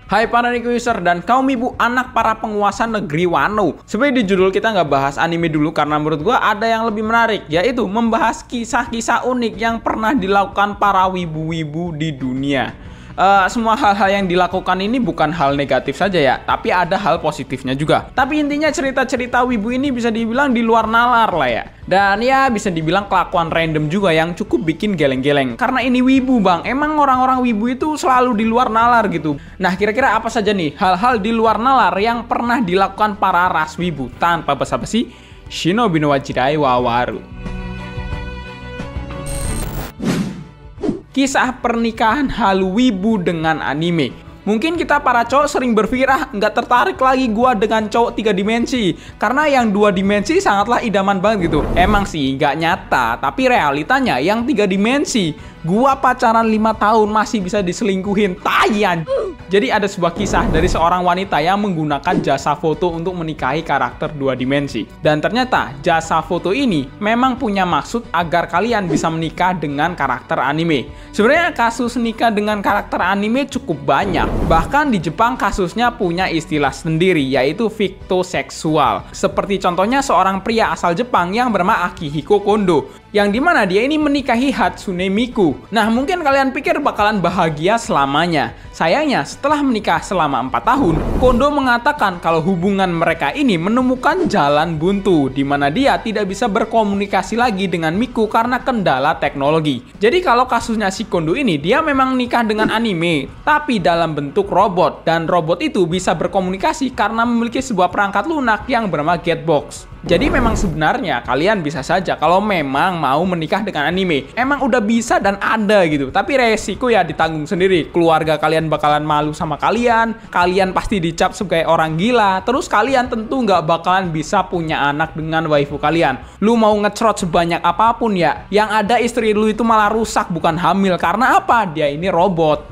Hai para Nico user dan kaum ibu anak para penguasa negeri Wano. Sebenarnya di judul kita nggak bahas anime dulu karena menurut gua ada yang lebih menarik, yaitu membahas kisah-kisah unik yang pernah dilakukan para wibu-wibu di dunia. Semua hal-hal yang dilakukan ini bukan hal negatif saja ya, tapi ada hal positifnya juga. Tapi intinya cerita-cerita wibu ini bisa dibilang di luar nalar lah ya. Dan ya bisa dibilang kelakuan random juga yang cukup bikin geleng-geleng. Karena ini wibu bang, emang orang-orang wibu itu selalu di luar nalar gitu. Nah kira-kira apa saja nih hal-hal di luar nalar yang pernah dilakukan para ras wibu? Tanpa basa-basi, Shinobi no Wajirai wa Waru. Kisah pernikahan halu wibu dengan anime. Mungkin kita para cowok sering berpikir, nggak tertarik lagi gua dengan cowok 3 dimensi. Karena yang 2 dimensi sangatlah idaman banget gitu. Emang sih nggak nyata, tapi realitanya yang 3 dimensi. Gua pacaran 5 tahun masih bisa diselingkuhin, tayan. Jadi ada sebuah kisah dari seorang wanita yang menggunakan jasa foto untuk menikahi karakter 2 dimensi. Dan ternyata jasa foto ini memang punya maksud agar kalian bisa menikah dengan karakter anime. Sebenarnya kasus nikah dengan karakter anime cukup banyak. Bahkan di Jepang kasusnya punya istilah sendiri, yaitu fiktoseksual. Seperti contohnya seorang pria asal Jepang yang bernama Akihiko Kondo, yang dimana dia ini menikahi Hatsune Miku. Nah mungkin kalian pikir bakalan bahagia selamanya. Sayangnya setelah menikah selama 4 tahun, Kondo mengatakan kalau hubungan mereka ini menemukan jalan buntu, di mana dia tidak bisa berkomunikasi lagi dengan Miku karena kendala teknologi. Jadi kalau kasusnya si Kondo ini, dia memang nikah dengan anime, tapi dalam bentuk robot, dan robot itu bisa berkomunikasi karena memiliki sebuah perangkat lunak yang bernama Getbox. Jadi memang sebenarnya kalian bisa saja kalau memang mau menikah dengan anime, emang udah bisa dan ada gitu. Tapi resiko ya ditanggung sendiri. Keluarga kalian bakalan malu sama kalian, kalian pasti dicap sebagai orang gila, terus kalian tentu nggak bakalan bisa punya anak dengan waifu kalian. Lu mau ngecrot sebanyak apapun ya, yang ada istri lu itu malah rusak bukan hamil. Karena apa? Dia ini robot.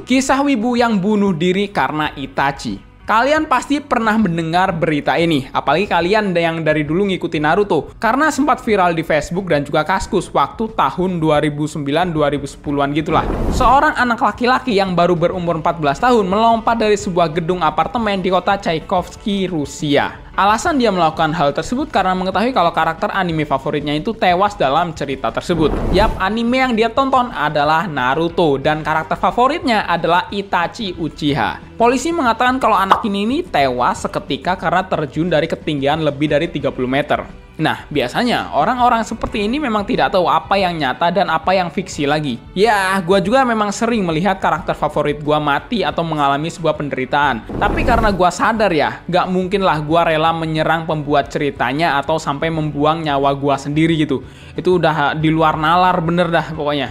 Kisah wibu yang bunuh diri karena Itachi. Kalian pasti pernah mendengar berita ini, apalagi kalian yang dari dulu ngikutin Naruto, karena sempat viral di Facebook dan juga Kaskus waktu tahun 2009-2010an gitulah. Seorang anak laki-laki yang baru berumur 14 tahun melompat dari sebuah gedung apartemen di kota Tchaikovsky, Rusia. Alasan dia melakukan hal tersebut karena mengetahui kalau karakter anime favoritnya itu tewas dalam cerita tersebut. Yap, anime yang dia tonton adalah Naruto dan karakter favoritnya adalah Itachi Uchiha. Polisi mengatakan kalau anak ini tewas seketika karena terjun dari ketinggian lebih dari 30 meter. Nah, biasanya orang-orang seperti ini memang tidak tahu apa yang nyata dan apa yang fiksi lagi. Ya, gua juga memang sering melihat karakter favorit gua mati atau mengalami sebuah penderitaan. Tapi karena gua sadar ya, gak mungkin lah gua rela menyerang pembuat ceritanya atau sampai membuang nyawa gua sendiri gitu. Itu udah di luar nalar bener dah pokoknya.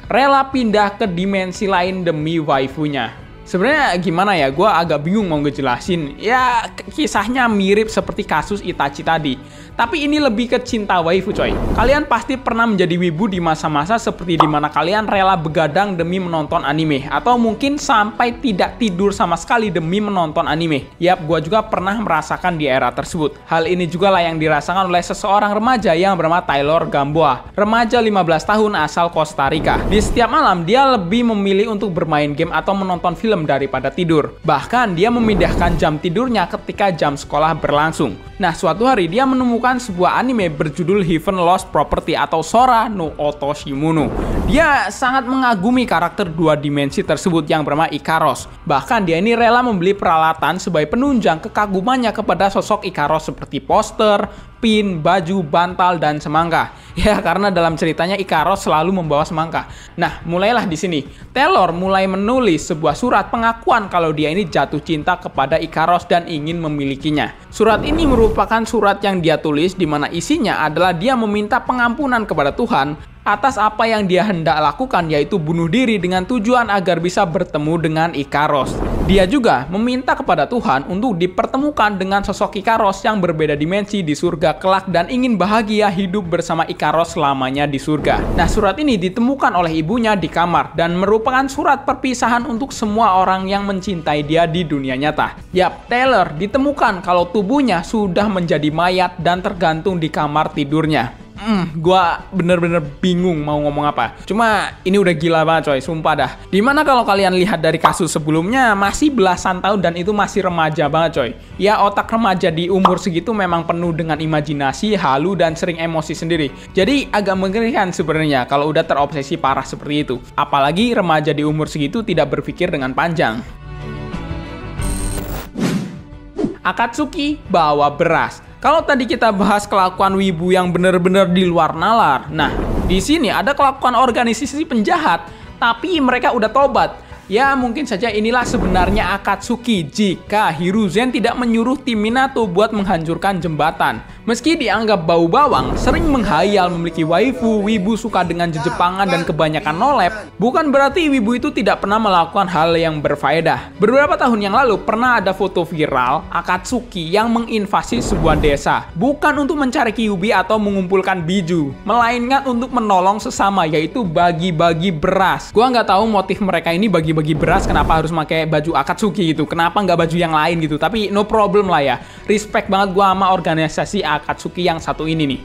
Rela pindah ke dimensi lain demi waifunya. Sebenarnya gimana ya, gue agak bingung mau ngejelasin. Ya kisahnya mirip seperti kasus Itachi tadi, tapi ini lebih ke cinta waifu coy. Kalian pasti pernah menjadi wibu di masa-masa seperti dimana kalian rela begadang demi menonton anime, atau mungkin sampai tidak tidur sama sekali demi menonton anime. Yap, gue juga pernah merasakan di era tersebut. Hal ini juga lah yang dirasakan oleh seseorang remaja yang bernama Taylor Gamboa. Remaja 15 tahun asal Costa Rica. Di setiap malam dia lebih memilih untuk bermain game atau menonton film daripada tidur. Bahkan dia memindahkan jam tidurnya ketika jam sekolah berlangsung. Nah, suatu hari dia menemukan sebuah anime berjudul Heaven Lost Property atau Sora no Otoshimono. Dia sangat mengagumi karakter 2 dimensi tersebut yang bernama Ikaros. Bahkan dia ini rela membeli peralatan sebagai penunjang kekagumannya kepada sosok Ikaros seperti poster, pin, baju, bantal, dan semangka. Ya, karena dalam ceritanya Ikaros selalu membawa semangka. Nah, mulailah di sini. Taylor mulai menulis sebuah surat pengakuan kalau dia ini jatuh cinta kepada Ikaros dan ingin memilikinya. Surat ini merupakan surat yang dia tulis di mana isinya adalah dia meminta pengampunan kepada Tuhan atas apa yang dia hendak lakukan, yaitu bunuh diri dengan tujuan agar bisa bertemu dengan Ikaros. Dia juga meminta kepada Tuhan untuk dipertemukan dengan sosok Ikaros yang berbeda dimensi di surga kelak dan ingin bahagia hidup bersama Ikaros selamanya di surga. Nah, surat ini ditemukan oleh ibunya di kamar dan merupakan surat perpisahan untuk semua orang yang mencintai dia di dunia nyata. Yap, Taylor ditemukan kalau tubuhnya sudah menjadi mayat dan tergantung di kamar tidurnya. Gua bener-bener bingung mau ngomong apa. Cuma ini udah gila banget coy, sumpah dah. Dimana kalau kalian lihat dari kasus sebelumnya masih belasan tahun dan itu masih remaja banget coy. Ya otak remaja di umur segitu memang penuh dengan imajinasi, halu dan sering emosi sendiri. Jadi agak mengerikan sebenarnya kalau udah terobsesi parah seperti itu. Apalagi remaja di umur segitu tidak berpikir dengan panjang. Akatsuki bawa beras. Kalau tadi kita bahas kelakuan wibu yang benar-benar di luar nalar, nah di sini ada kelakuan organisasi penjahat, tapi mereka udah tobat. Ya mungkin saja inilah sebenarnya Akatsuki jika Hiruzen tidak menyuruh tim Minato buat menghancurkan jembatan. Meski dianggap bau bawang, sering menghayal memiliki waifu, wibu suka dengan jejepangan dan kebanyakan nolep, bukan berarti wibu itu tidak pernah melakukan hal yang berfaedah. Beberapa tahun yang lalu pernah ada foto viral Akatsuki yang menginvasi sebuah desa, bukan untuk mencari kyuubi atau mengumpulkan biju, melainkan untuk menolong sesama, yaitu bagi-bagi beras. Gua nggak tahu motif mereka ini bagi-bagi beras kenapa harus pakai baju Akatsuki gitu, kenapa nggak baju yang lain gitu, tapi no problem lah ya. Respect banget gua sama organisasi Akatsuki yang satu ini nih.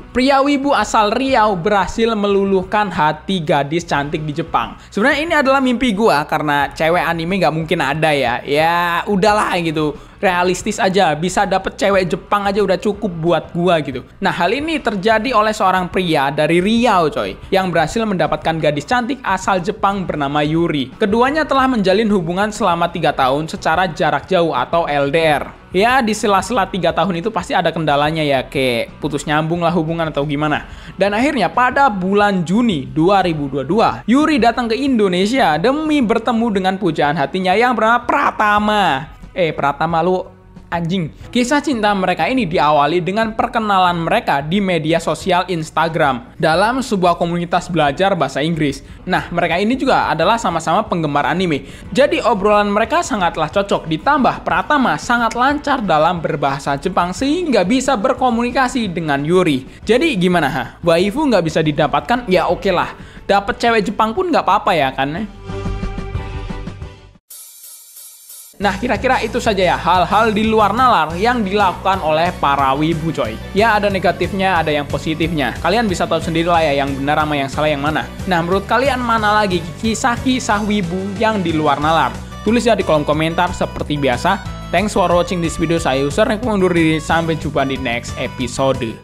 Pria wibu asal Riau berhasil meluluhkan hati gadis cantik di Jepang. Sebenarnya ini adalah mimpi gua karena cewek anime nggak mungkin ada ya. Ya udahlah gitu. Realistis aja, bisa dapet cewek Jepang aja udah cukup buat gua gitu. Nah hal ini terjadi oleh seorang pria dari Riau coy, yang berhasil mendapatkan gadis cantik asal Jepang bernama Yuri. Keduanya telah menjalin hubungan selama 3 tahun secara jarak jauh atau LDR. Ya di sela-sela 3 tahun itu pasti ada kendalanya ya, kayak putus nyambung lah hubungan atau gimana. Dan akhirnya pada bulan Juni 2022, Yuri datang ke Indonesia demi bertemu dengan pujaan hatinya yang bernama Pratama. Pratama lu anjing. Kisah cinta mereka ini diawali dengan perkenalan mereka di media sosial Instagram dalam sebuah komunitas belajar bahasa Inggris. Nah, mereka ini juga adalah sama-sama penggemar anime. Jadi obrolan mereka sangatlah cocok. Ditambah Pratama sangat lancar dalam berbahasa Jepang sehingga bisa berkomunikasi dengan Yuri. Jadi gimana ha? Waifu nggak bisa didapatkan? Ya oke lah. Dapet cewek Jepang pun nggak apa-apa ya kan? Nah kira-kira itu saja ya hal-hal di luar nalar yang dilakukan oleh para wibu coy. Ya ada negatifnya, ada yang positifnya. Kalian bisa tahu sendiri lah ya yang benar sama yang salah yang mana. Nah menurut kalian mana lagi kisah-kisah wibu yang di luar nalar? Tulis ya di kolom komentar seperti biasa. Thanks for watching this video. Saya User, undur diri. Sampai jumpa di next episode.